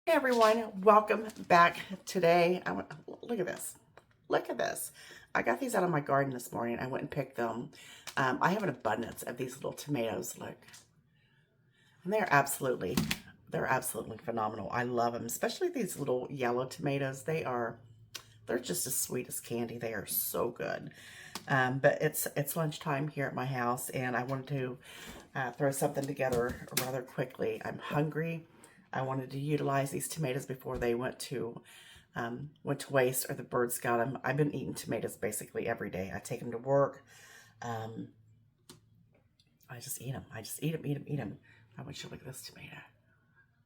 Hey everyone, welcome back today. Look at this. Look at this. I got these out of my garden this morning. I went and picked them. I have an abundance of these little tomatoes. Look. And they're absolutely phenomenal. I love them, especially these little yellow tomatoes. They're just as sweet as candy. They are so good. But it's lunchtime here at my house, and I wanted to throw something together rather quickly. I'm hungry. I wanted to utilize these tomatoes before they went to waste or the birds got them. I've been eating tomatoes basically every day. I take them to work. I just eat them. I just eat them, eat them, eat them. I want you to look at this tomato.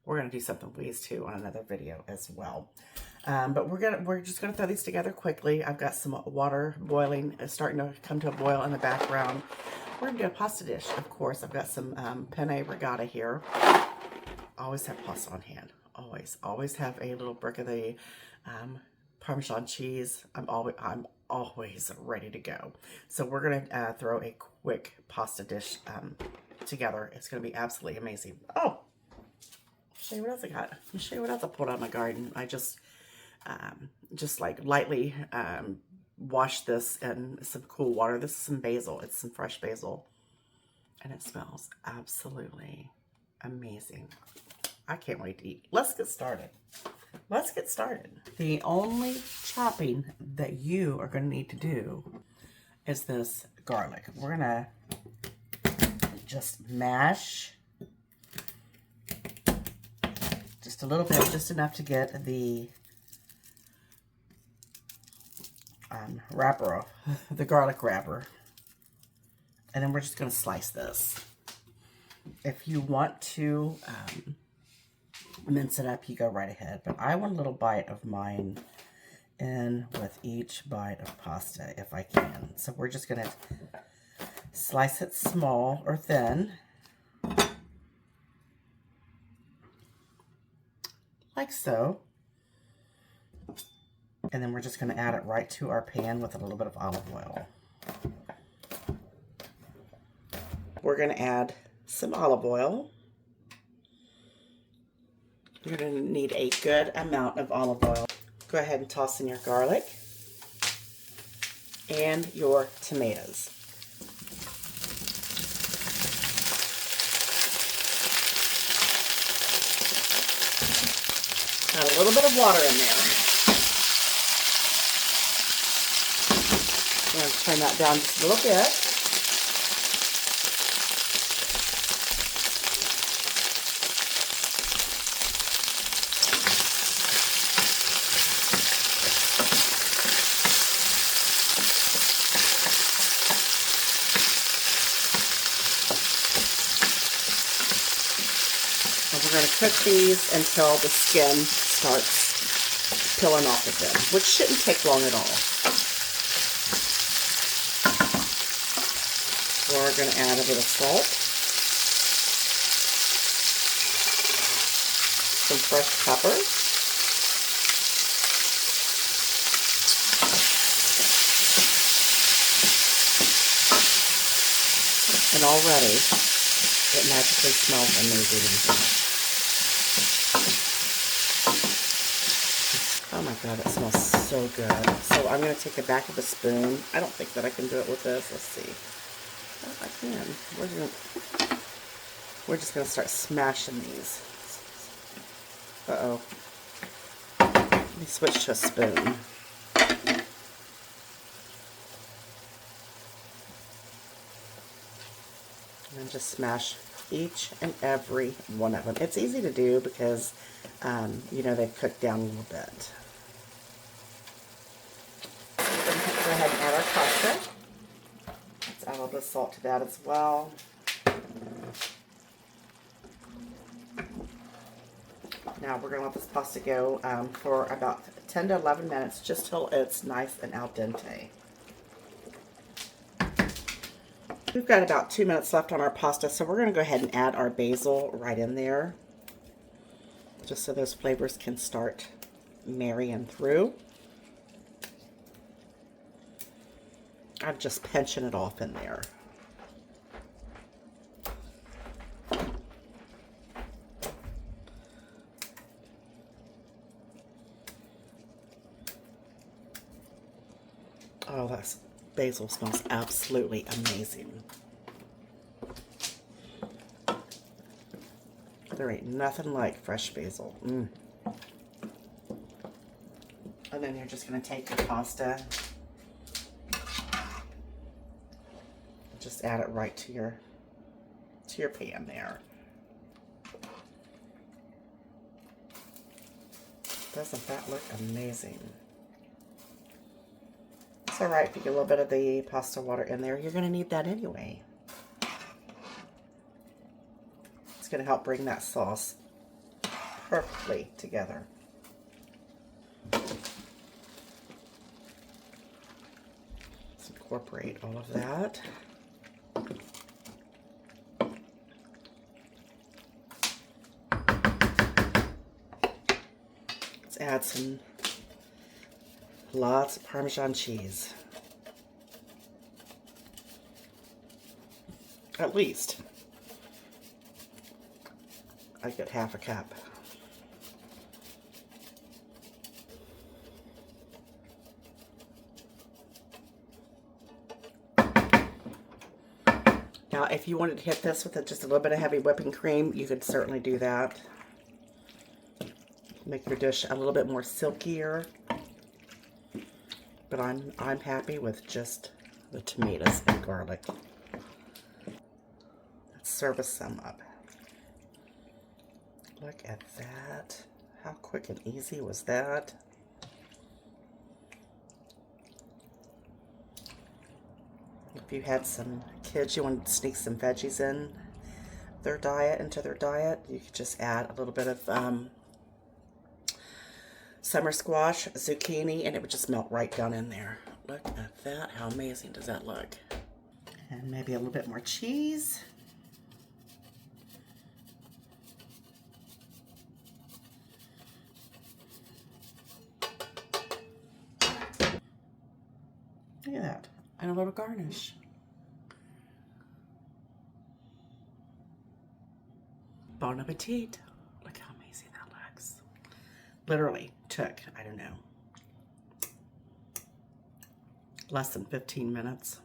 We're gonna do something with these too on another video as well. But we're just gonna throw these together quickly. I've got some water boiling, starting to come to a boil in the background. We're gonna do a pasta dish, of course. I've got some penne regatta here. Always have pasta on hand. Always have a little brick of the Parmesan cheese. I'm always ready to go. So we're gonna throw a quick pasta dish together. It's gonna be absolutely amazing. Oh, show you what else I got. Let me show you what else I pulled out of my garden. I just like lightly washed this in some cool water. This is some basil. It's some fresh basil, and it smells absolutely amazing. I can't wait to eat. Let's get started. Let's get started. The only chopping that you are going to need to do is this garlic. We're going to just mash just a little bit, just enough to get the wrapper off, the garlic wrapper. And then we're just going to slice this. If you want to mince it up, you go right ahead. But I want a little bite of mine in with each bite of pasta if I can. So we're just going to slice it small or thin. Like so. And then we're just going to add it right to our pan with a little bit of olive oil. We're going to add some olive oil. You're going to need a good amount of olive oil. Go ahead and toss in your garlic and your tomatoes. Add a little bit of water in there. I'm going to turn that down just a little bit. We're going to cook these until the skin starts peeling off of them, which shouldn't take long at all. We're going to add a bit of salt, some fresh pepper, and already it magically smells amazing. Oh my God, it smells so good. So I'm going to take the back of a spoon. I don't think that I can do it with this. Let's see. Oh, I can. We're just going to start smashing these. Uh-oh. Let me switch to a spoon. And then just smash each and every one of them. It's easy to do because, you know, they've cooked down a little bit. Go ahead and add our pasta. Let's add a little bit of salt to that as well. Now we're going to let this pasta go for about 10 to 11 minutes, just till it's nice and al dente. We've got about 2 minutes left on our pasta, so we're going to go ahead and add our basil right in there, just so those flavors can start marrying through. I'm just pinching it off in there. Oh, that basil smells absolutely amazing. There ain't nothing like fresh basil. And then you're just going to take your pasta, just add it right to your pan there. Doesn't that look amazing? It's all right if you get a little bit of the pasta water in there. You're going to need that anyway. It's going to help bring that sauce perfectly together. Let's incorporate all of that. Let's add lots of Parmesan cheese. At least. I get half a cup. Now, if you wanted to hit this with just a little bit of heavy whipping cream, you could certainly do that. Make your dish a little bit more silkier. But I'm happy with just the tomatoes and garlic. Let's serve some up. Look at that. How quick and easy was that? If you had some kids, you wanted to sneak some veggies into their diet, you could just add a little bit of summer squash, zucchini, and it would just melt right down in there. Look at that. How amazing does that look? And maybe a little bit more cheese. Look at that. And a little garnish. Bon appetit. Look how amazing that looks. Literally took, I don't know, less than 15 minutes.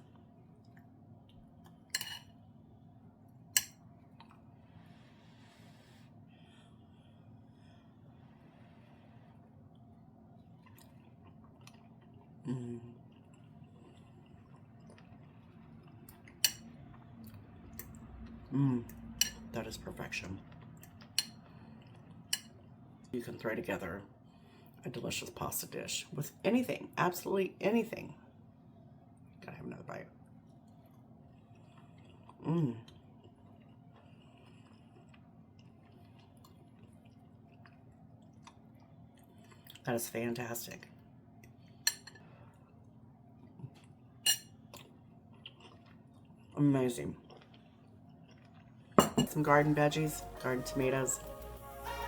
That is perfection. You can throw together a delicious pasta dish with anything, absolutely anything. Gotta have another bite. That is fantastic. Amazing. Some garden veggies, garden tomatoes,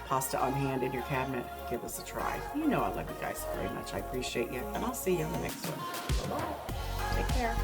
pasta on hand in your cabinet. Give us a try. You know I love you guys very much. I appreciate you, and I'll see you on the next one. Bye-bye. Take care.